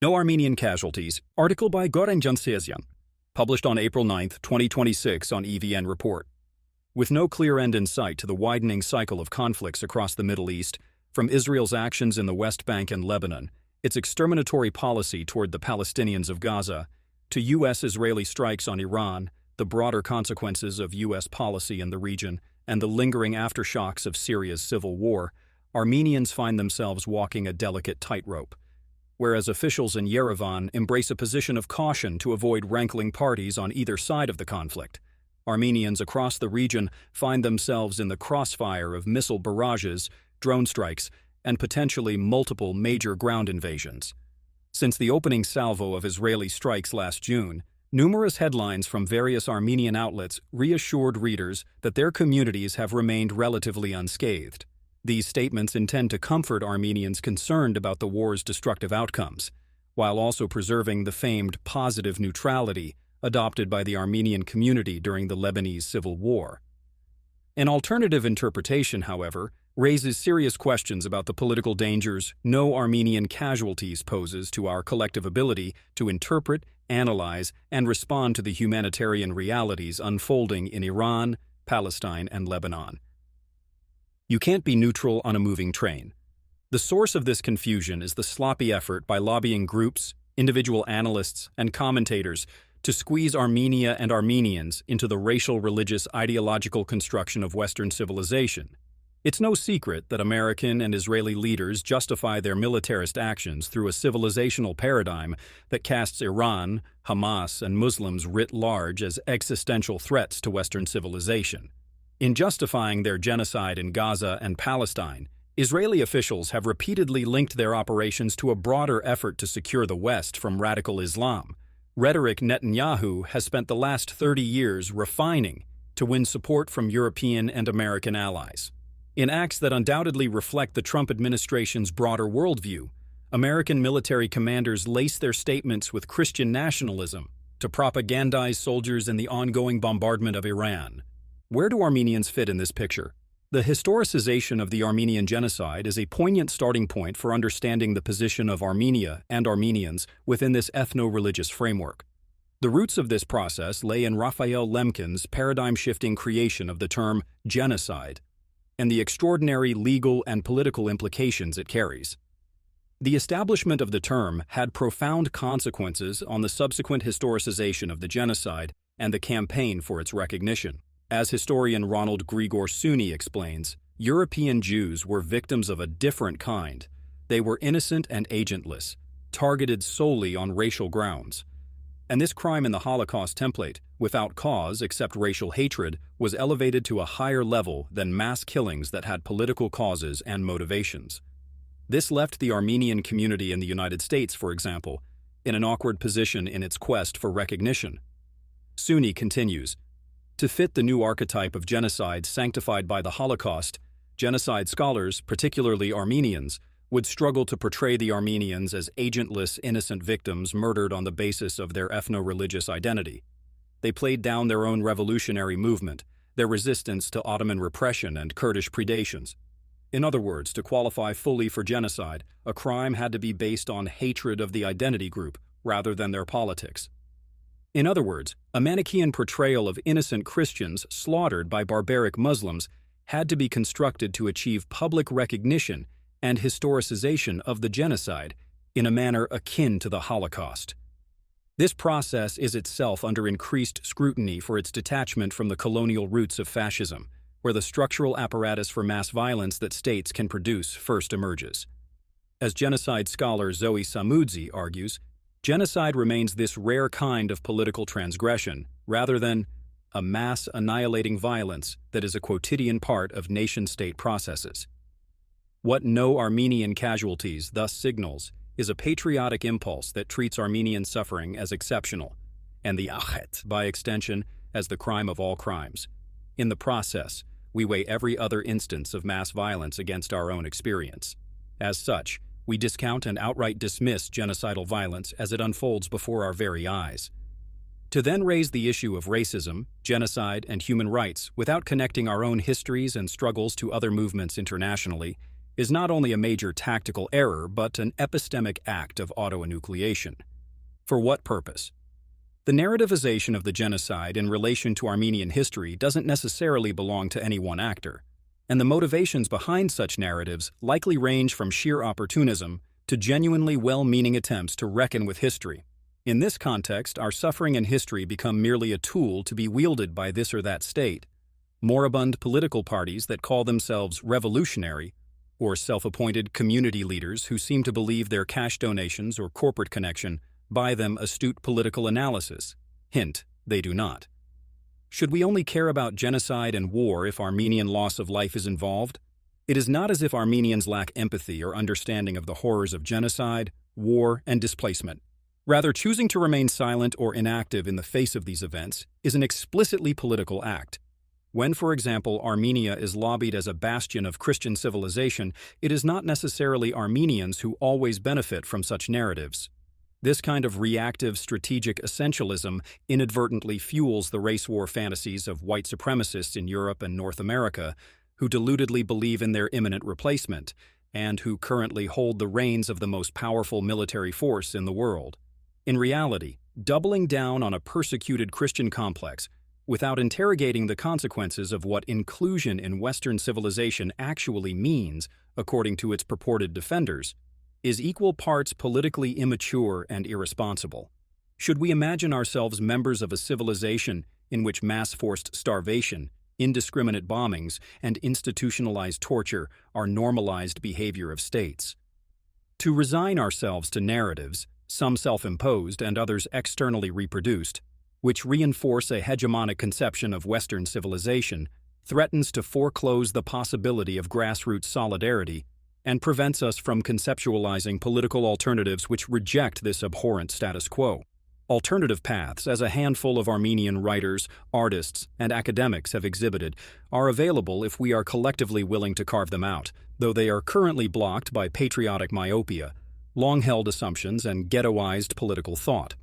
No Armenian Casualties, article by Garren Jansezian, published on April 9, 2026 on EVN Report. With no clear end in sight to the widening cycle of conflicts across the Middle East, from Israel's actions in the West Bank and Lebanon, its exterminatory policy toward the Palestinians of Gaza, to U.S.-Israeli strikes on Iran, the broader consequences of U.S. policy in the region, and the lingering aftershocks of Syria's civil war, Armenians find themselves walking a delicate tightrope. Whereas officials in Yerevan embrace a position of caution to avoid rankling parties on either side of the conflict, Armenians across the region find themselves in the crossfire of missile barrages, drone strikes, and potentially multiple major ground invasions. Since the opening salvo of Israeli strikes last June, numerous headlines from various Armenian outlets reassured readers that their communities have remained relatively unscathed. These statements intend to comfort Armenians concerned about the war's destructive outcomes, while also preserving the famed positive neutrality adopted by the Armenian community during the Lebanese civil war. An alternative interpretation, however, raises serious questions about the political dangers no Armenian casualties poses to our collective ability to interpret, analyze, and respond to the humanitarian realities unfolding in Iran, Palestine, and Lebanon. You can't be neutral on a moving train. The source of this confusion is the sloppy effort by lobbying groups, individual analysts, and commentators to squeeze Armenia and Armenians into the racial, religious, ideological construction of Western civilization. It's no secret that American and Israeli leaders justify their militarist actions through a civilizational paradigm that casts Iran, Hamas, and Muslims writ large as existential threats to Western civilization. In justifying their genocide in Gaza and Palestine, Israeli officials have repeatedly linked their operations to a broader effort to secure the West from radical Islam. Rhetoric Netanyahu has spent the last 30 years refining to win support from European and American allies. In acts that undoubtedly reflect the Trump administration's broader worldview, American military commanders lace their statements with Christian nationalism to propagandize soldiers in the ongoing bombardment of Iran. Where do Armenians fit in this picture? The historicization of the Armenian genocide is a poignant starting point for understanding the position of Armenia and Armenians within this ethno-religious framework. The roots of this process lay in Raphael Lemkin's paradigm-shifting creation of the term genocide and the extraordinary legal and political implications it carries. The establishment of the term had profound consequences on the subsequent historicization of the genocide and the campaign for its recognition. As historian Ronald Grigor Suni explains, European Jews were victims of a different kind. They were innocent and agentless, targeted solely on racial grounds. And this crime in the Holocaust template, without cause except racial hatred, was elevated to a higher level than mass killings that had political causes and motivations. This left the Armenian community in the United States, for example, in an awkward position in its quest for recognition. Suni continues, to fit the new archetype of genocide sanctified by the Holocaust, genocide scholars, particularly Armenians, would struggle to portray the Armenians as agentless, innocent victims murdered on the basis of their ethno-religious identity. They played down their own revolutionary movement, their resistance to Ottoman repression and Kurdish predations. In other words, to qualify fully for genocide, a crime had to be based on hatred of the identity group rather than their politics. In other words, a Manichaean portrayal of innocent Christians slaughtered by barbaric Muslims had to be constructed to achieve public recognition and historicization of the genocide in a manner akin to the Holocaust. This process is itself under increased scrutiny for its detachment from the colonial roots of fascism, where the structural apparatus for mass violence that states can produce first emerges. As genocide scholar Zoe Samudzi argues, genocide remains this rare kind of political transgression, rather than a mass annihilating violence that is a quotidian part of nation-state processes. What No Armenian Casualties thus signals is a patriotic impulse that treats Armenian suffering as exceptional, and the achet, by extension, as the crime of all crimes. In the process, we weigh every other instance of mass violence against our own experience. As such, we discount and outright dismiss genocidal violence as it unfolds before our very eyes. To then raise the issue of racism, genocide, and human rights without connecting our own histories and struggles to other movements internationally is not only a major tactical error but an epistemic act of autoenucleation. For what purpose? The narrativization of the genocide in relation to Armenian history doesn't necessarily belong to any one actor, and the motivations behind such narratives likely range from sheer opportunism to genuinely well-meaning attempts to reckon with history. In this context, our suffering and history become merely a tool to be wielded by this or that state. Moribund political parties that call themselves revolutionary, or self-appointed community leaders who seem to believe their cash donations or corporate connection buy them astute political analysis. Hint, they do not. Should we only care about genocide and war if Armenian loss of life is involved? It is not as if Armenians lack empathy or understanding of the horrors of genocide, war, and displacement. Rather, choosing to remain silent or inactive in the face of these events is an explicitly political act. When, for example, Armenia is lobbied as a bastion of Christian civilization, it is not necessarily Armenians who always benefit from such narratives. This kind of reactive strategic essentialism inadvertently fuels the race war fantasies of white supremacists in Europe and North America, who deludedly believe in their imminent replacement, and who currently hold the reins of the most powerful military force in the world. In reality, doubling down on a persecuted Christian complex, without interrogating the consequences of what inclusion in Western civilization actually means, according to its purported defenders, is equal parts politically immature and irresponsible. Should we imagine ourselves members of a civilization in which mass-forced starvation, indiscriminate bombings, and institutionalized torture are normalized behavior of states? To resign ourselves to narratives, some self-imposed and others externally reproduced, which reinforce a hegemonic conception of Western civilization, threatens to foreclose the possibility of grassroots solidarity and prevents us from conceptualizing political alternatives which reject this abhorrent status quo. Alternative paths, as a handful of Armenian writers, artists, and academics have exhibited, are available if we are collectively willing to carve them out, though they are currently blocked by patriotic myopia, long-held assumptions, and ghettoized political thought.